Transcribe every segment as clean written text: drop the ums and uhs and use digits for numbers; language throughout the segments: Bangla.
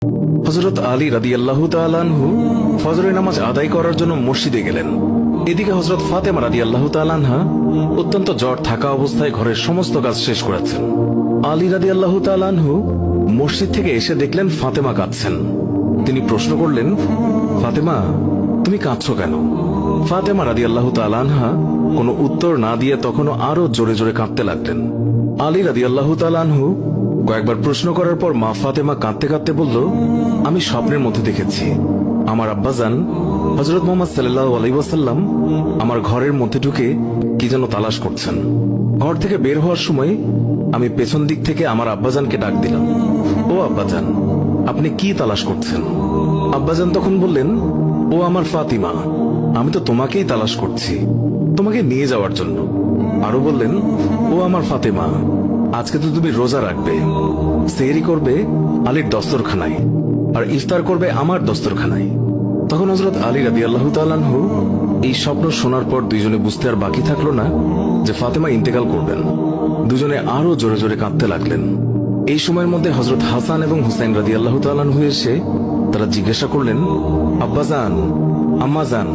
হযরত আলী রাদিয়াল্লাহু তাআলা আনহু ফজরের নামাজ আদায় করার জন্য মসজিদে গেলেন। এদিকে হযরত ফাতেমা রাদিয়াল্লাহু তাআলা আনহা অত্যন্ত জ্বর থাকা অবস্থায় ঘরের সমস্ত কাজ শেষ করেছেন। আলী রাদিয়াল্লাহু তাআলা আনহু মসজিদ থেকে এসে দেখলেন ফাতেমা কাঁদছেন। তিনি প্রশ্ন করলেন, ফাতেমা, তুমি কাঁদছো কেন? ফাতেমা রাদিয়াল্লাহু তাআলা আনহা কোনো উত্তর না দিয়ে তখনও আরো জোরে জোরে কাঁদতে লাগলেন। আলী রাদিয়াল্লাহু তাআলা আনহু কয়েকবার প্রশ্ন করার পর মা ফাতেমা কাঁদতে কাঁদতে বলল, আমি স্বপ্নের মধ্যে দেখেছি আমার আব্বাজান হযরত মুহাম্মদ সাল্লাল্লাহু আলাইহি ওয়াসাল্লাম আমার ঘরের মধ্যে ঢুকে কি যেন তালাশ করছেন। ঘর থেকে বের হওয়ার সময় আমি পেছন দিক থেকে আমার আব্বাজানকে ডাক দিলাম, ও আব্বাজান, আপনি কি তালাশ করছেন? আব্বাজান তখন বললেন, ও আমার ফাতিমা, আমি তো তোমাকেই তালাশ করছি, তোমাকে নিয়ে যাওয়ার জন্য। আরো বললেন, ও আমার ফাতেমা, আজকে তো তুমি রোজা রাখবে, সেহরি করবে আলীর দস্তরখানায় আর ইফতার করবে আমার দস্তরখানায়। তখন হযরত আলী রাদিয়াল্লাহু তাআলা আনহু এই স্বপ্ন শোনার পর দুইজনে বুঝতে আর বাকি থাকলো না যে ফাতেমা ইন্তেকাল করবেন। দুজনে আরো জোরে জোরে কাঁদতে লাগলেন। এই সময়ের মধ্যে হযরত হাসান এবং হুসাইন রাদিয়াল্লাহু তাআলা আনহু এসে তারা জিজ্ঞাসা করলেন, আব্বাজান, আম্মাজান,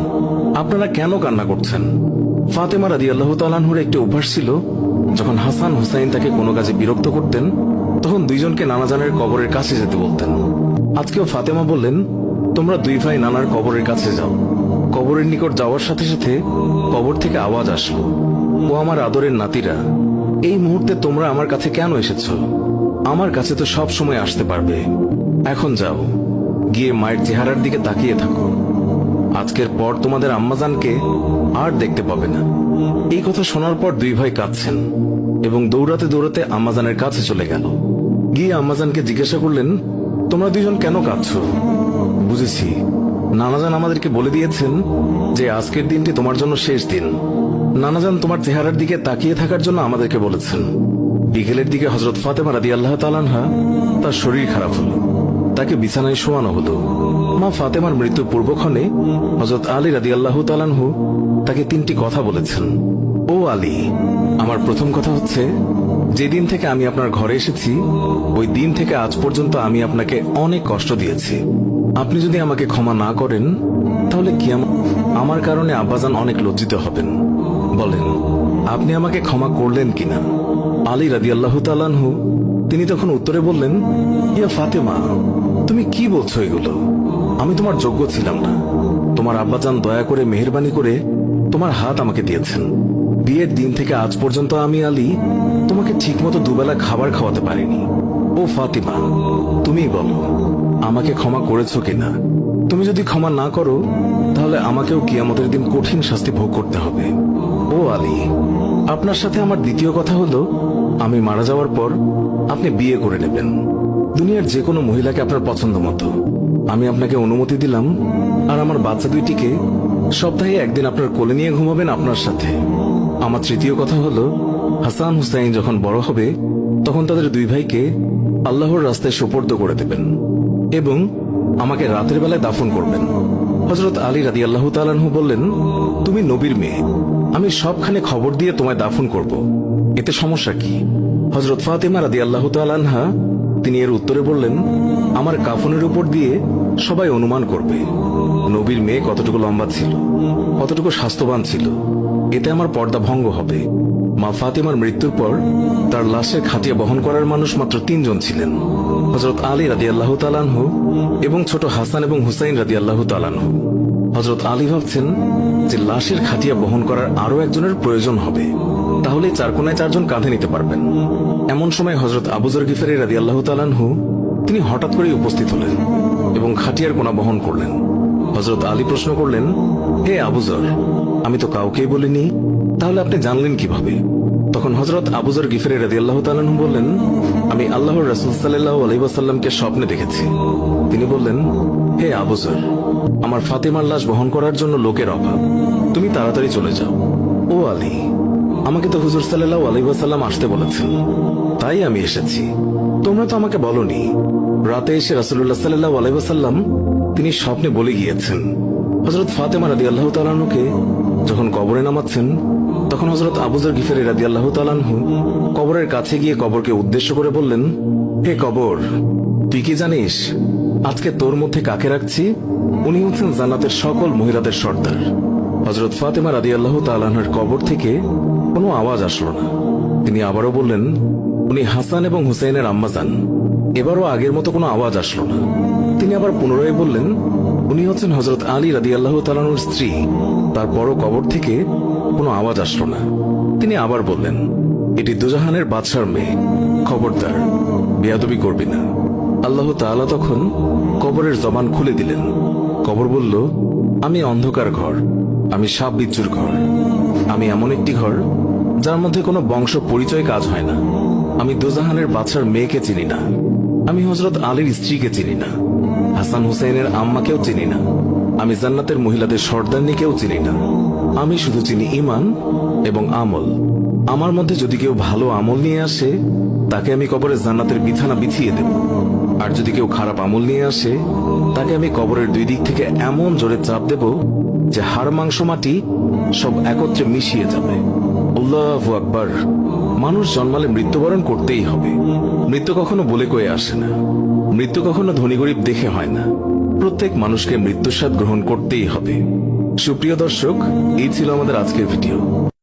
আপনারা কেন কান্না করছেন? ফাতেমা রাদিয়াল্লাহু তাআলা আনহুর একটি অভ্যাস ছিল, যখন হাসান হুসাইন তাকে কোনো কাজে বিরক্ত করতেন তখন দুইজনকে নানাজানের কবরের কাছে যেতে বলতেন। আজকেও ফাতেমা বললেন, তোমরা দুই ভাই নানার কবরের কাছে যাও। কবরের নিকট যাওয়ার সাথে সাথে কবর থেকে আওয়াজ আসলো, ও আমার আদরের নাতিরা, এই মুহূর্তে তোমরা আমার কাছে কেন এসেছ? আমার কাছে তো সব সময় আসতে পারবে। এখন যাও, গিয়ে মায়ের চেহারার দিকে তাকিয়ে থাকো। আজকের পর তোমাদের আম্মাজানকে আর দেখতে পাবে না। এই কথা শোনার পর দুই ভাই কাঁদছেন এবং দৌড়াতে দৌড়াতে আম্মাজানের কাছে চলে গেল। গিয়ে আম্মাজানকে জিজ্ঞাসা করলেন, তোমরা দুইজন কেন কাঁদছো? বুঝেছি, নানাজান আমাদেরকে বলে দিয়েছেন যে আজকের দিনটি তোমার জন্য শেষ দিন। নানাজান তোমার চেহারার দিকে তাকিয়ে থাকার জন্য আমাদেরকে বলেছেন। বিকেলের দিকে হযরত ফাতেমা রাদিয়াল্লাহু তাআলা আনহা তার শরীর খারাপ হলো, তাকে বিছানায় শোয়ানো হলো। মা ফাতেমার মৃত্যুর পূর্বক্ষণে হযরত আলী রাদিয়াল্লাহু তাআলা আনহু তাকে তিনটি কথা বলেছেন। ও আলী, আমার প্রথম কথা হচ্ছে, যেদিন থেকে আমি আপনার ঘরে এসেছি ওই দিন থেকে আজ পর্যন্ত আমি আপনাকে অনেক কষ্ট দিয়েছি। আপনি যদি আমাকে ক্ষমা না করেন তাহলে কি আমার কারণে আব্বাজান অনেক লজ্জিত হবেন। বলেন, আপনি আমাকে ক্ষমা করলেন কিনা? আলী রাদিয়াল্লাহু তাআলা আনহু তিনি তখন উত্তরে বললেন, ইয়া ফাতেমা, তুমি কি বলছো এগুলো? আমি তোমার যোগ্য ছিলাম না। তোমার আব্বাজান দয়া করে মেহেরবানি করে তোমার হাত আমাকে দিয়েছেন। বিয়ের দিন থেকে আজ পর্যন্ত আমি আলী তোমাকে ঠিকমতো দুবেলা খাবার খাওয়াতে পারিনি। ও ফাতিমা, তুমি বলো, আমাকে ক্ষমা করেছো কিনা? তুমি যদি ক্ষমা না করো তাহলে আমাকেও কিয়ামতের দিন কঠিন শাস্তি ভোগ করতে হবে। ও আলী, আপনার সাথে আমার দ্বিতীয় কথা হলো, আমি মারা যাওয়ার পর আপনি বিয়ে করে নেবেন দুনিয়ার যে কোনো মহিলাকে আপনার পছন্দ মতো। আমি আপনাকে অনুমতি দিলাম, আর আমার বাচ্চা দুইটিকে সপ্তাহে একদিন আপনার কোলে নিয়ে ঘুমাবেন আপনার সাথে। আমার তৃতীয় কথা হলো, হাসান হুসাইন যখন বড় হবে তখন তাদের দুই ভাইকে আল্লাহর রাস্তায় সোপর্দ করে দেবেন এবং আমাকে রাতের বেলায় দাফন করবেন। হযরত আলী রাদিয়াল্লাহু তাআলা আনহু বললেন, তুমি নবীর মেয়ে, আমি সবখানে খবর দিয়ে তোমায় দাফন করব, এতে সমস্যা কি? হযরত ফাতেমা রাদিয়াল্লাহু তাআলা আনহা তিনি এর উত্তরে বললেন, আমার কাফনের উপর দিয়ে সবাই অনুমান করবে নবীর মেয়ে কতটুকু লম্বা ছিল, কতটুকু স্বাস্থ্যবান ছিল, এতে আমার পর্দা ভঙ্গ হবে। মা ফাতেমার মৃত্যুর পর তার লাশের খাটিয়া বহন করার মানুষ মাত্র 3 জন ছিলেন, হযরত আলী রাদিয়াল্লাহু তাআলা আনহু এবং ছোট হাসান এবং হুসাইন রাদিয়াল্লাহু তাআলা আনহু। হযরত আলী ভাবছেন যে লাশের খাটিয়া বহন করার আরো একজনের প্রয়োজন হবে, তাহলে 4 কোনায় 4 জন কাঁধে নিতে পারবেন। এমন সময় হযরত আবু যর গিফারী রাদিয়াল্লাহু তাআলা আনহু তিনি হঠাৎ করে উপস্থিত হলেন এবং খাটিয়ার কোনা বহন করলেন। হযরত আলী প্রশ্ন করলেন, হে আবু যর, আমি তো কাউকেই বলিনি, তাহলে আপনি জানলেন কিভাবে? তখন হযরত আবু যর গিফারী রাদিয়াল্লাহু তাআলা আনহু বললেন, আমি আল্লাহর রাসূল সাল্লাল্লাহু আলাইহি ওয়াসাল্লামকে স্বপ্নে দেখেছি। তিনি বললেন, হে আবু যর, আমার ফাতেমার লাশ বহন করার জন্য লোকের অভাব, তুমি তাড়াতাড়ি চলে যাও। ও আলী, আমাকে তো হুজুর সাল্লাল্লাহু আলাইহি ওয়াসাল্লাম আসতে বলেছেন, তাই আমি এসেছি। তোমরা তো আমাকে বলনি। রাতে এসে রাসূলুল্লাহ সাল্লাল্লাহু আলাইহি ওয়াসাল্লাম তিনি স্বপ্নে বলে গিয়েছেন হযরত ফাতেমা রাদিয়াল্লাহু তাআলা আনহুকে যখন কবরে নামাচ্ছেন তখন হযরত আবু যর গিফারী রাদিয়াল্লাহু তাআলা আনহু কবরের কাছে গিয়ে কবরকে উদ্দেশ্য করে বললেন, হে কবর, তুই কি জানিস আজকে তোর মধ্যে কাকে রাখছি? উনি হচ্ছেন জান্নাতের সকল মহিলাদের সর্দার। হযরত ফাতেমা রাদিয়াল্লাহু তাআলা আনহার কবর থেকে কোনো আওয়াজ আসলো না। তিনি আবারও বললেন, উনি হাসান এবং হুসাইনের আম্মা যান। এবারও আগের মতো কোনো আওয়াজ আসলো না। তিনি আবার পুনরায় বললেন, উনি হচ্ছেন হযরত আলী রাদিয়াল্লাহু তাআলা আনহুর স্ত্রী। তারপরও কবর থেকে কোনো আওয়াজ আসলো না। তিনি আবার বললেন, এটি দুজাহানের বাদশার মেয়ে, খবরদার বেয়াদবি করবি না। আল্লাহ তাআলা তখন কবরের জবান খুলে দিলেন। কবর বলল, আমি অন্ধকার ঘর, আমি সাপ বিচ্ছুর ঘর, আমি এমন একটি ঘর যার মধ্যে কোনো বংশ পরিচয় কাজ হয় না। আমি দুজাহানের বাদশার মেয়েকে চিনি না, আমি হযরত আলীর স্ত্রীকে চিনি না, হাসান হুসাইনের আম্মাকেও চিনি না, আমি জান্নাতের মহিলাদের সর্দারনিকেও চিনি না। আমি শুধু চিনি ঈমান এবং আমল। আমার মধ্যে যদি কেউ ভালো আমল নিয়ে আসে, তাকে আমি কবরে জান্নাতের বিছানা বিছিয়ে দেব। আর যদি কেউ খারাপ আমল নিয়ে আসে, তাকে আমি কবরের দুই দিক থেকে এমন জোরে চাপ দেব যে হাড় মাংস মাটি সব একত্রে মিশিয়ে যাবে। আল্লাহু আকবার। মানুষ জন্মালে মৃত্যুবরণ করতেই হবে। মৃত্যু কখনো বলে কয়ে আসে না, মৃত্যু কখনো ধনী গরিব দেখে হয় না। প্রত্যেক মানুষকে মৃত্যুর স্বাদ গ্রহণ করতেই হবে। সুপ্রিয় দর্শক, এই ছিল আমাদের আজকের ভিডিও।